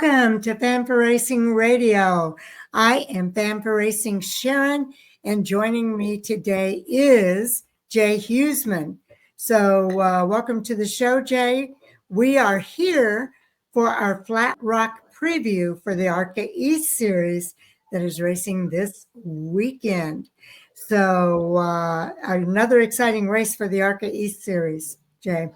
Welcome to Fan for Racing Radio. I am Fan for Racing Sharon, and joining me today is Jay Huseman. So welcome to the show, Jay. We are here for our Flat Rock preview for the ARCA East Series that is racing this weekend. So another exciting race for the ARCA East Series, Jay.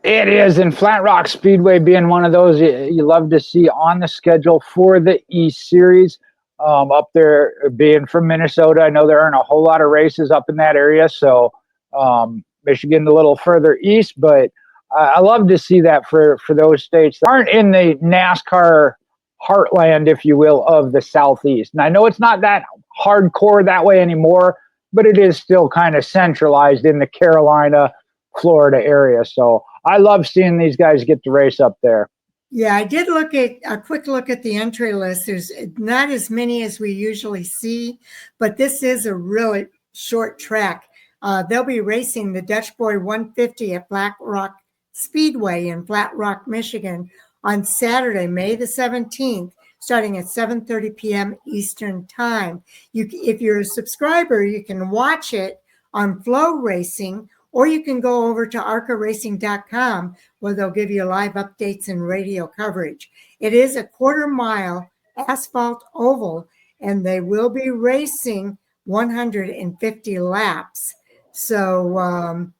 It is, and Flat Rock Speedway being one of those you love to see on the schedule for the East Series. Up there, being from Minnesota, I know there aren't a whole lot of races up in that area, so Michigan a little further east, but I love to see that for those states that aren't in the NASCAR heartland, if you will, of the Southeast. And I know it's not that hardcore that way anymore, but it is still kind of centralized in the Carolina, Florida area. So I love seeing these guys get to race up there. Yeah, I did look at a quick look at the entry list. There's not as many as we usually see, but this is a really short track. They'll be racing the Dutch Boy 150 at Flat Rock Speedway in Flat Rock, Michigan on Saturday, May the 17th, starting at 7:30 p.m. Eastern Time. If you're a subscriber, you can watch it on Flow Racing, or you can go over to arcaracing.com where they'll give you live updates and radio coverage. It is a quarter-mile asphalt oval, and they will be racing 150 laps. So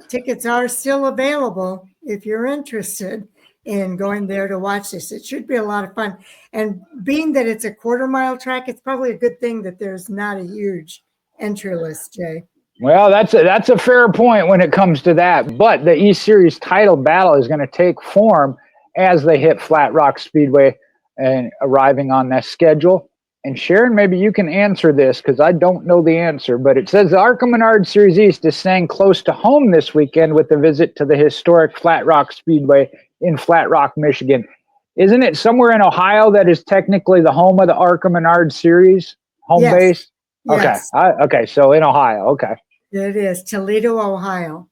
tickets are still available if you're interested in going there to watch this. It should be a lot of fun. And being that it's a quarter-mile track, it's probably a good thing that there's not a huge entry list, Jay. Well, that's a fair point when it comes to that. But the East Series title battle is going to take form as they hit Flat Rock Speedway and arriving on that schedule. And Sharon, maybe you can answer this because I don't know the answer. But it says the ARCA Menard Series East is staying close to home this weekend with a visit to the historic Flat Rock Speedway in Flat Rock, Michigan. Isn't it somewhere in Ohio that is technically the home of the ARCA Menard Series home base? Yes. Okay. Okay. So in Ohio. Okay. It is Toledo, Ohio.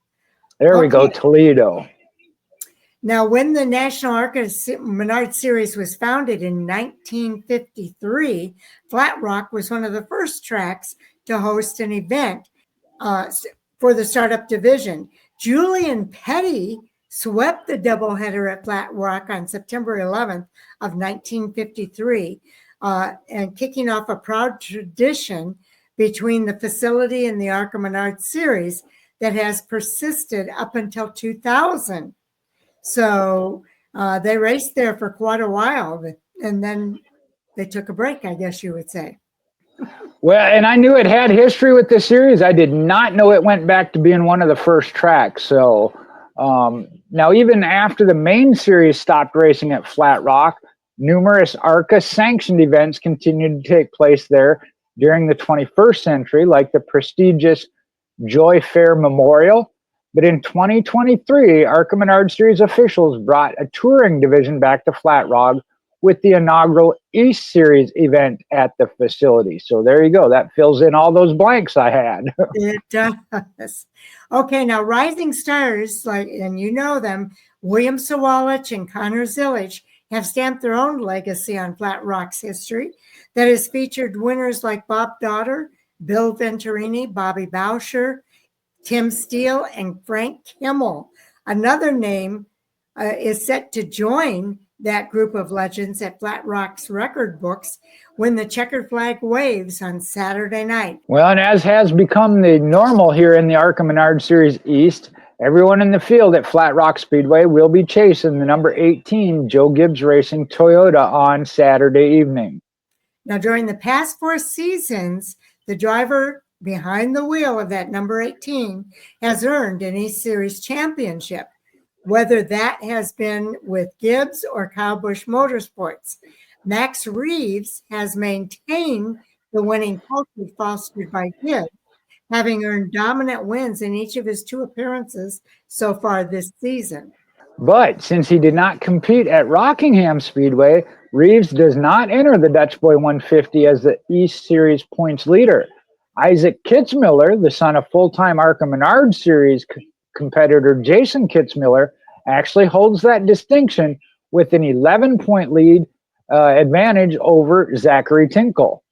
There we go, Toledo. Now, when the National ARCA Menard Series was founded in 1953, Flat Rock was one of the first tracks to host an event for the startup division. Julian Petty swept the doubleheader at Flat Rock on September 11th of 1953, and kicking off a proud tradition between the facility and the ARCA Menard Series that has persisted up until 2000. So they raced there for quite a while, and then they took a break, I guess you would say. Well, and I knew it had history with the series. I did not know it went back to being one of the first tracks. So now even after the main series stopped racing at Flat Rock, numerous ARCA sanctioned events continued to take place there during the 21st century, like the prestigious Joy Fair Memorial. But in 2023, ARCA Menard Series officials brought a touring division back to Flat Rock with the inaugural East Series event at the facility. So there you go. That fills in all those blanks I had. It does. Okay, now rising stars, and you know them, William Sawalich and Connor Zilisch, have stamped their own legacy on Flat Rock's history that has featured winners like Bob Daughter, Bill Venturini, Bobby Boucher, Tim Steele, and Frank Kimmel. Another name is set to join that group of legends at Flat Rock's record books when the checkered flag waves on Saturday night. Well, and as has become the normal here in the ARCA Menard Series East, everyone in the field at Flat Rock Speedway will be chasing the number 18 Joe Gibbs Racing Toyota on Saturday evening. Now, during the past 4 seasons, the driver behind the wheel of that number 18 has earned an East Series championship, whether that has been with Gibbs or Kyle Busch Motorsports. Max Reeves has maintained the winning culture fostered by Gibbs, having earned dominant wins in each of his 2 appearances so far this season. But since he did not compete at Rockingham Speedway, Reeves does not enter the Dutch Boy 150 as the East Series points leader. Isaac Kitzmiller, the son of full-time ARCA Menard Series competitor Jason Kitzmiller, actually holds that distinction with an 11-point lead advantage over Zachary Tinkle.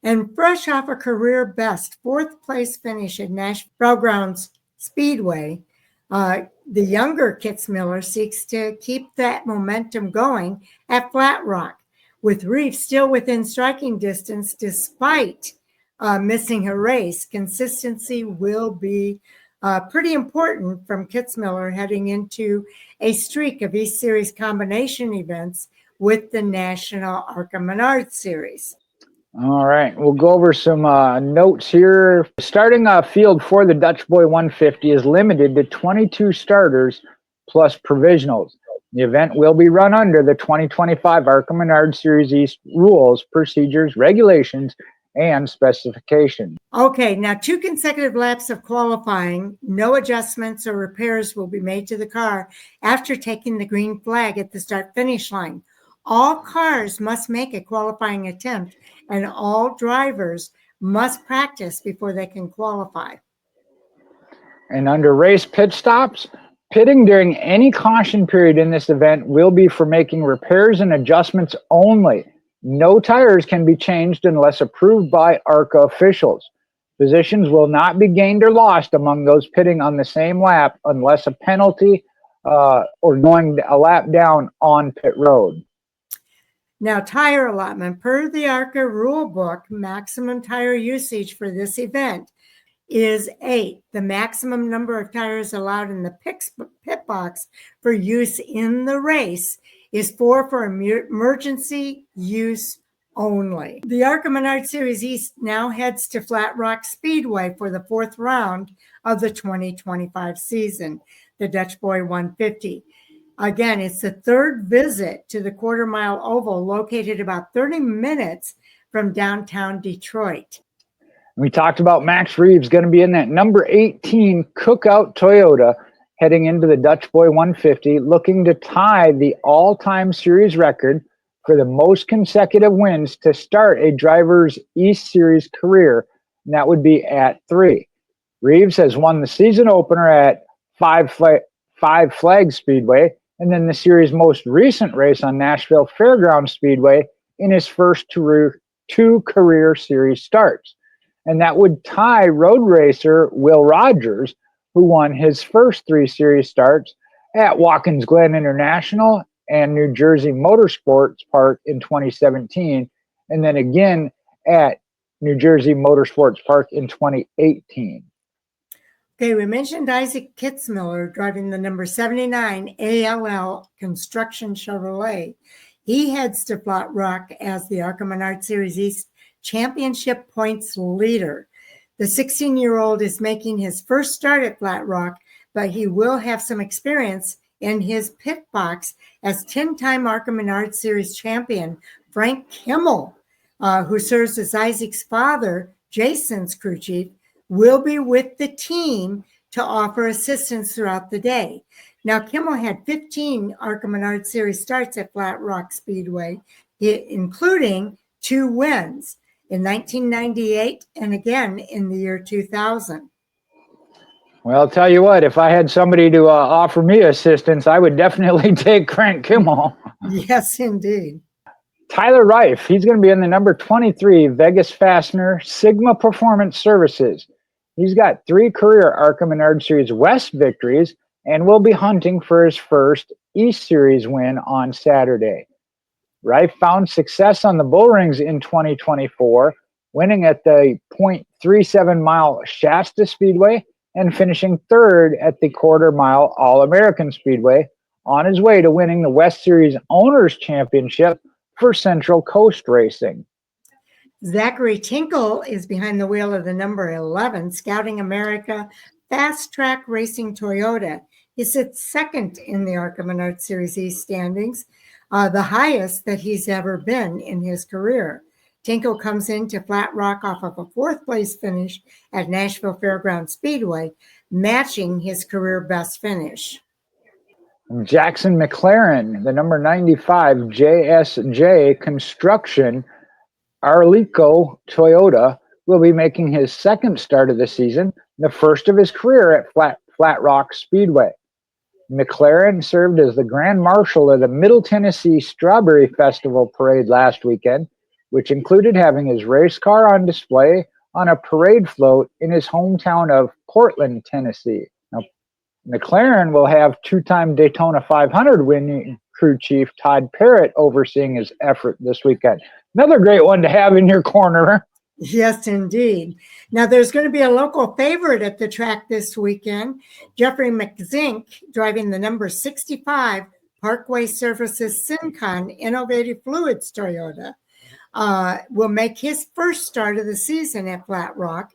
And fresh off a career best fourth place finish at Nashville Fairgrounds Speedway, the younger Kitzmiller seeks to keep that momentum going at Flat Rock, with Reeves still within striking distance despite missing a race. Consistency will be pretty important from Kitzmiller heading into a streak of East Series combination events with the National ARCA Menard Series. All right, we'll go over some notes here. Starting field for the Dutch Boy 150 is limited to 22 starters plus provisionals. The event will be run under the 2025 ARCA Menard Series East rules, procedures, regulations, and specifications. Okay, now 2 consecutive laps of qualifying. No adjustments or repairs will be made to the car after taking the green flag at the start-finish line. All cars must make a qualifying attempt, and all drivers must practice before they can qualify. And under race pit stops, pitting during any caution period in this event will be for making repairs and adjustments only. No tires can be changed unless approved by ARCA officials. Positions will not be gained or lost among those pitting on the same lap unless a penalty or going a lap down on pit road. Now, tire allotment. Per the ARCA rule book, maximum tire usage for this event is 8. The maximum number of tires allowed in the pit box for use in the race is 4 for emergency use only. The ARCA Menard Series East now heads to Flat Rock Speedway for the 4th round of the 2025 season, the Dutch Boy 150. Again, it's the 3rd visit to the quarter-mile oval located about 30 minutes from downtown Detroit. We talked about Max Reeves going to be in that number 18 Cookout Toyota heading into the Dutch Boy 150, looking to tie the all-time series record for the most consecutive wins to start a driver's East Series career, and that would be at 3. Reeves has won the season opener at Five Flags Speedway, and then the series' most recent race on Nashville Fairgrounds Speedway in his first 2 career series starts. And that would tie road racer Will Rogers, who won his first 3 series starts at Watkins Glen International and New Jersey Motorsports Park in 2017, and then again at New Jersey Motorsports Park in 2018. Okay, we mentioned Isaac Kitzmiller driving the number 79 ALL Construction Chevrolet. He heads to Flat Rock as the ARCA Menard Series East Championship points leader. The 16-year-old is making his first start at Flat Rock, but he will have some experience in his pit box as 10-time ARCA Menard Series champion Frank Kimmel, who serves as Isaac's father, Jason's crew chief, will be with the team to offer assistance throughout the day. Now, Kimmel had 15 ARCA Menard Series starts at Flat Rock Speedway, including 2 wins in 1998 and again in the year 2000. Well, I'll tell you what, if I had somebody to offer me assistance, I would definitely take Frank Kimmel. Yes, indeed. Tyler Reif, he's going to be in the number 23 Vegas Fastener Sigma Performance Services. He's got 3 career ARCA Menard Series West victories and will be hunting for his first East Series win on Saturday. Reif found success on the bull rings in 2024, winning at the 0.37 mile Shasta Speedway and finishing 3rd at the quarter-mile All-American Speedway, on his way to winning the West Series Owners Championship for Central Coast Racing. Zachary Tinkle is behind the wheel of the number 11 Scouting America Fast Track Racing Toyota. He sits 2nd in the ARCA Menard Series East standings, the highest that he's ever been in his career. Tinkle comes into Flat Rock off of a 4th place finish at Nashville Fairgrounds Speedway, matching his career best finish. Jackson McLaren, the number 95 JSJ Construction Arlico Toyota, will be making his 2nd start of the season, the first of his career at Flat Rock Speedway. McLaren served as the Grand Marshal of the Middle Tennessee Strawberry Festival Parade last weekend, which included having his race car on display on a parade float in his hometown of Portland, Tennessee. Now, McLaren will have two-time Daytona 500 winning crew chief Todd Parrott overseeing his effort this weekend. Another great one to have in your corner. Yes, indeed. Now, there's going to be a local favorite at the track this weekend. Jeffrey McZink, driving the number 65 Parkway Services Syncon Innovative Fluids Toyota, will make his first start of the season at Flat Rock.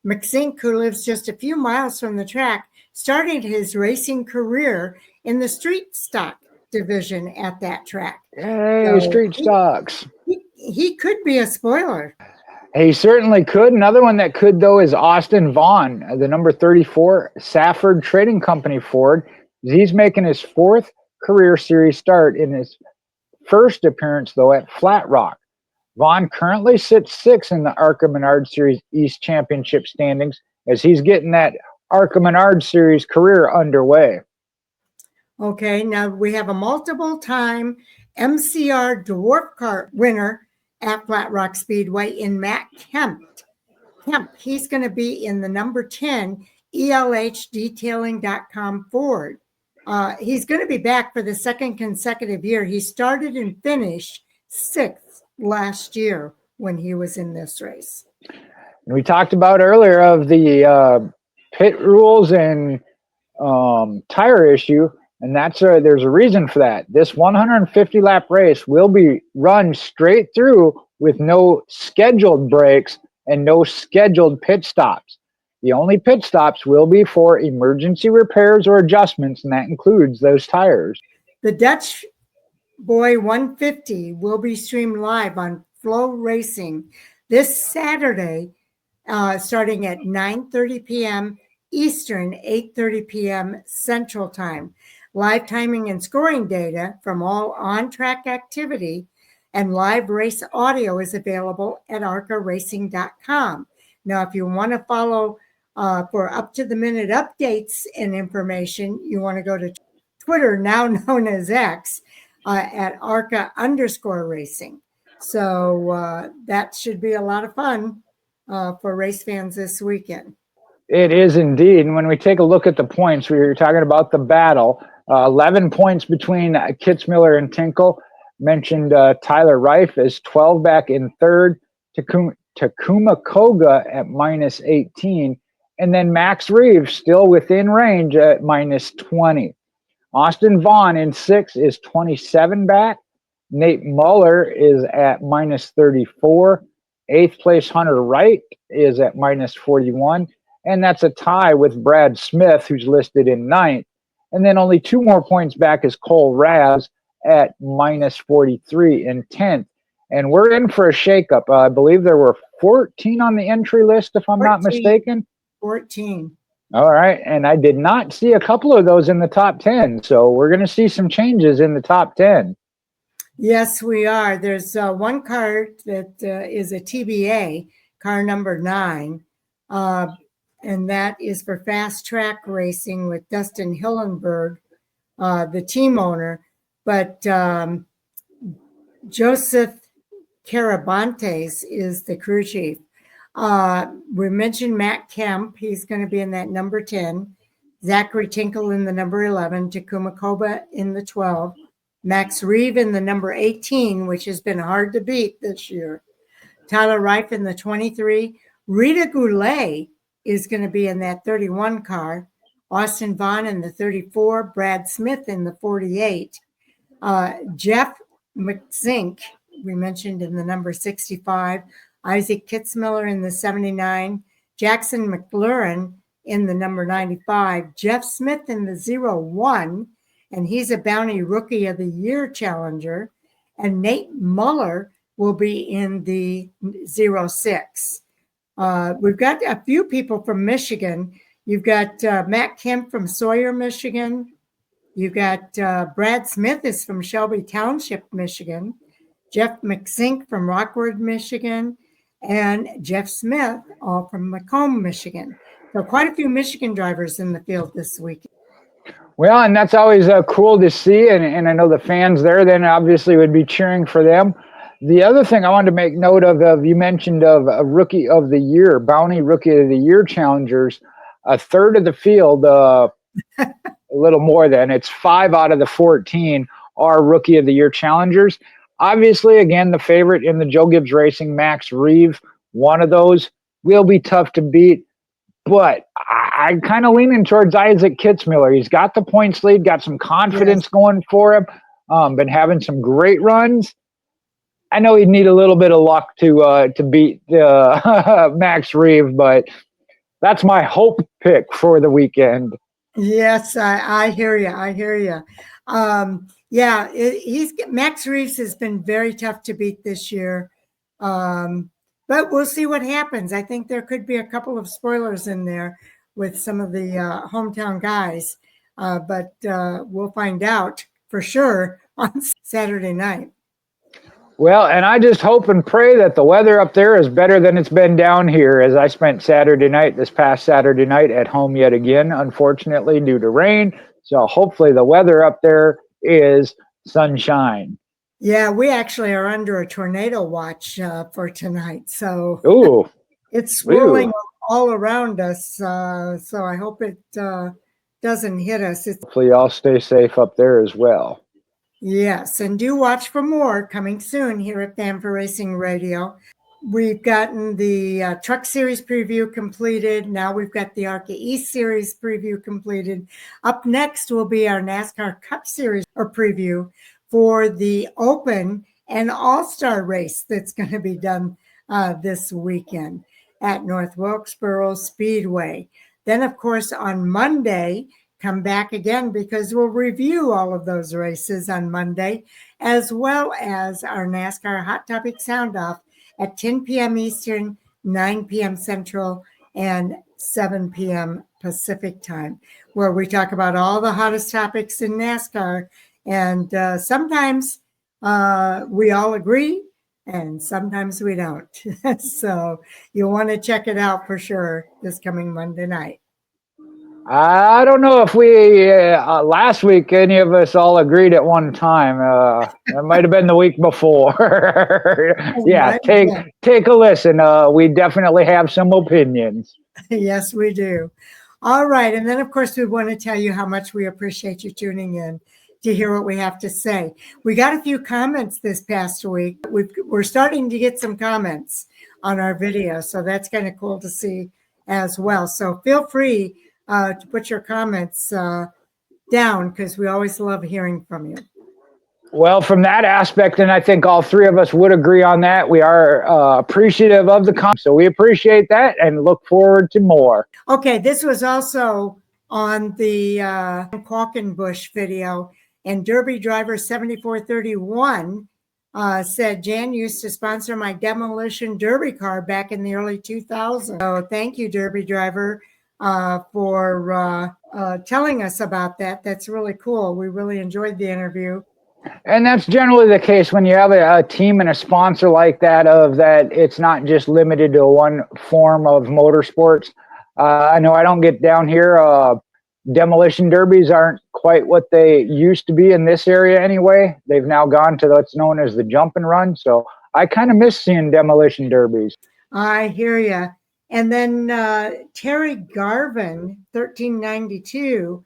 McZink, who lives just a few miles from the track, started his racing career in the street stock division at that track. Hey, so street stocks. He could be a spoiler. He certainly could. Another one that could, though, is Austin Vaughn, the number 34 Safford Trading Company Ford. He's making his fourth career series start in his first appearance, though, at Flat Rock. Vaughn currently sits sixth in the ARCA Menard Series East Championship standings as he's getting that ARCA Menard Series career underway. Okay, now we have a multiple-time MCR Dwarf Kart winner at Flat Rock Speedway in Matt Kemp. He's going to be in the number 10 ELHdetailing.com Ford. He's going to be back for the second consecutive year. He started and finished sixth last year when he was in this race. We talked about earlier of the pit rules and tire issue. And there's a reason for that. This 150 lap race will be run straight through with no scheduled breaks and no scheduled pit stops. The only pit stops will be for emergency repairs or adjustments, and that includes those tires. The Dutch Boy 150 will be streamed live on Flow Racing this Saturday, starting at 9:30 p.m. Eastern, 8:30 p.m. Central Time. Live timing and scoring data from all on-track activity and live race audio is available at arcaracing.com. Now, if you want to follow for up-to-the-minute updates and information, you want to go to Twitter, now known as X, at ARCA_racing. So that should be a lot of fun for race fans this weekend. It is indeed. And when we take a look at the points, we were talking about the battle. 11 points between Kitzmiller and Tinkle. Mentioned Tyler Reif is 12 back in third. Takuma Koga at minus 18. And then Max Reeves still within range at minus 20. Austin Vaughn in sixth is 27 back. Nate Muller is at minus 34. Eighth place Hunter Wright is at minus 41. And that's a tie with Brad Smith, who's listed in ninth. And then only 2 more points back is Cole Raz at minus 43 in 10th. And we're in for a shakeup. I believe there were 14 on the entry list, if I'm not mistaken. 14. All right. And I did not see a couple of those in the top 10. So we're going to see some changes in the top 10. Yes, we are. There's one car that is a TBA, car number 9. And that is for fast track racing with Dustin Hillenberg, the team owner. But Joseph Carabantes is the crew chief. We mentioned Matt Kemp. He's going to be in that number 10. Zachary Tinkle in the number 11. Takuma Koba in the 12. Max Reeve in the number 18, which has been hard to beat this year. Tyler Reif in the 23. Rita Goulet is going to be in that 31 car. Austin Vaughn in the 34. Brad Smith in the 48. Jeff McZink, we mentioned in the number 65. Isaac Kitzmiller in the 79. Jackson McLaurin in the number 95. Jeff Smith in the 01. And he's a Bounty Rookie of the Year challenger. And Nate Muller will be in the 06. We've got a few people from Michigan. You've got Matt Kemp from Sawyer, Michigan. You've got Brad Smith is from Shelby Township, Michigan. Jeff McZink from Rockwood, Michigan. And Jeff Smith, all from Macomb, Michigan. So quite a few Michigan drivers in the field this week. Well, and that's always cool to see, and I know the fans there then obviously would be cheering for them. The other thing I wanted to make note of you mentioned of a Rookie of the Year, Bounty Rookie of the Year challengers. A third of the field, a little more than, it's 5 out of the 14 are Rookie of the Year challengers. Obviously, again, the favorite in the Joe Gibbs Racing, Max Reeve, one of those will be tough to beat. But I'm kind of leaning towards Isaac Kitzmiller. He's got the points lead, got some confidence going for him, been having some great runs. I know he'd need a little bit of luck to beat Max Reeve, but that's my hope pick for the weekend. Yes, I hear you. I hear you. Yeah, Max Reeves has been very tough to beat this year. But we'll see what happens. I think there could be a couple of spoilers in there with some of the hometown guys. But we'll find out for sure on Saturday night. Well, and I just hope and pray that the weather up there is better than it's been down here, as I spent this past Saturday night at home yet again, unfortunately, due to rain. So hopefully the weather up there is sunshine. Yeah, we actually are under a tornado watch for tonight. So ooh, it's swirling all around us. So I hope it doesn't hit us. Hopefully y'all stay safe up there as well. Yes, and do watch for more coming soon here at Fan for Racing Radio. We've gotten the Truck Series preview completed. Now we've got the ARCA East Series preview completed. Up next will be our NASCAR Cup Series preview for the Open and All-Star race that's going to be done this weekend at North Wilkesboro Speedway. Then, of course, on Monday, come back again because we'll review all of those races on Monday, as well as our NASCAR Hot Topic Sound Off at 10 p.m. Eastern, 9 p.m. Central, and 7 p.m. Pacific time, where we talk about all the hottest topics in NASCAR. And sometimes we all agree, and sometimes we don't. So you'll want to check it out for sure this coming Monday night. I don't know if we last week any of us all agreed at one time. It might have been the week before. Yeah, take a listen. We definitely have some opinions. Yes, we do. All right, and then of course we want to tell you how much we appreciate you tuning in to hear what we have to say. We got a few comments this past week. We're starting to get some comments on our video, so that's kind of cool to see as well. So feel free to put your comments down because we always love hearing from you. Well, from that aspect, and I think all three of us would agree on that, we are appreciative of the comments. So we appreciate that and look forward to more. Okay, this was also on the Qualkenbush video, and Derby Driver 7431 said Jan used to sponsor my demolition Derby car back in the early 2000s. So thank you, Derby Driver, for telling us about that. That's really cool. We really enjoyed the interview. And that's generally the case when you have a team and a sponsor like that, of that it's not just limited to one form of motorsports. I know I don't get down here. Demolition derbies aren't quite what they used to be in this area anyway. They've now gone to what's known as the jump and run. So I kind of miss seeing demolition derbies. I hear you. And then Terry Garvin, 1392,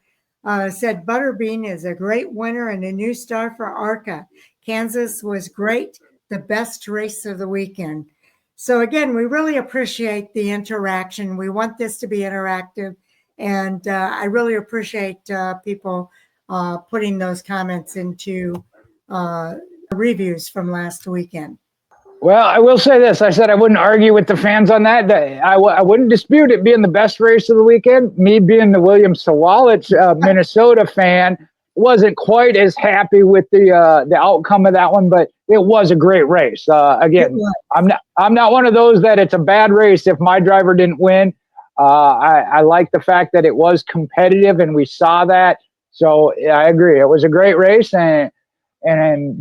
said Butterbean is a great winner and a new star for ARCA. Kansas was great, the best race of the weekend. So again, we really appreciate the interaction. We want this to be interactive. And I really appreciate people putting those comments into reviews from last weekend. Well, I will say this. I said I wouldn't argue with the fans on that. I wouldn't dispute it being the best race of the weekend. Me being the William Sawalich, Minnesota fan, wasn't quite as happy with the outcome of that one, but it was a great race. Again, I'm not one of those that it's a bad race if my driver didn't win. I like the fact that it was competitive and we saw that. So yeah, I agree. It was a great race, and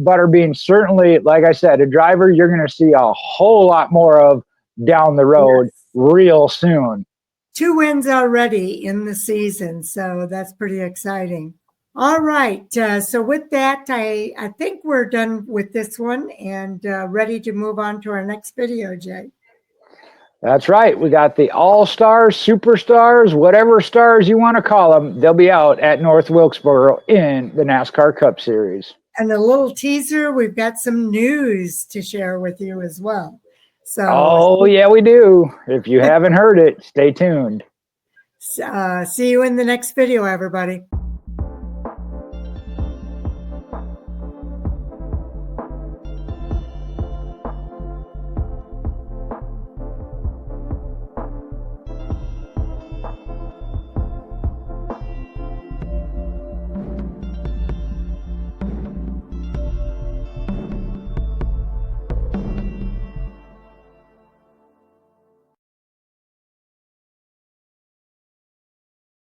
Butterbean certainly, like I said, a driver you're going to see a whole lot more of down the road real soon. 2 wins already in the season, so that's pretty exciting. All right. So with that, I think we're done with this one and ready to move on to our next video, Jay. That's right. We got the all-stars, superstars, whatever stars you want to call them. They'll be out at North Wilkesboro in the NASCAR Cup Series. And a little teaser, we've got some news to share with you as well. So, oh, yeah, we do. If you haven't heard it, stay tuned. See you in the next video, everybody.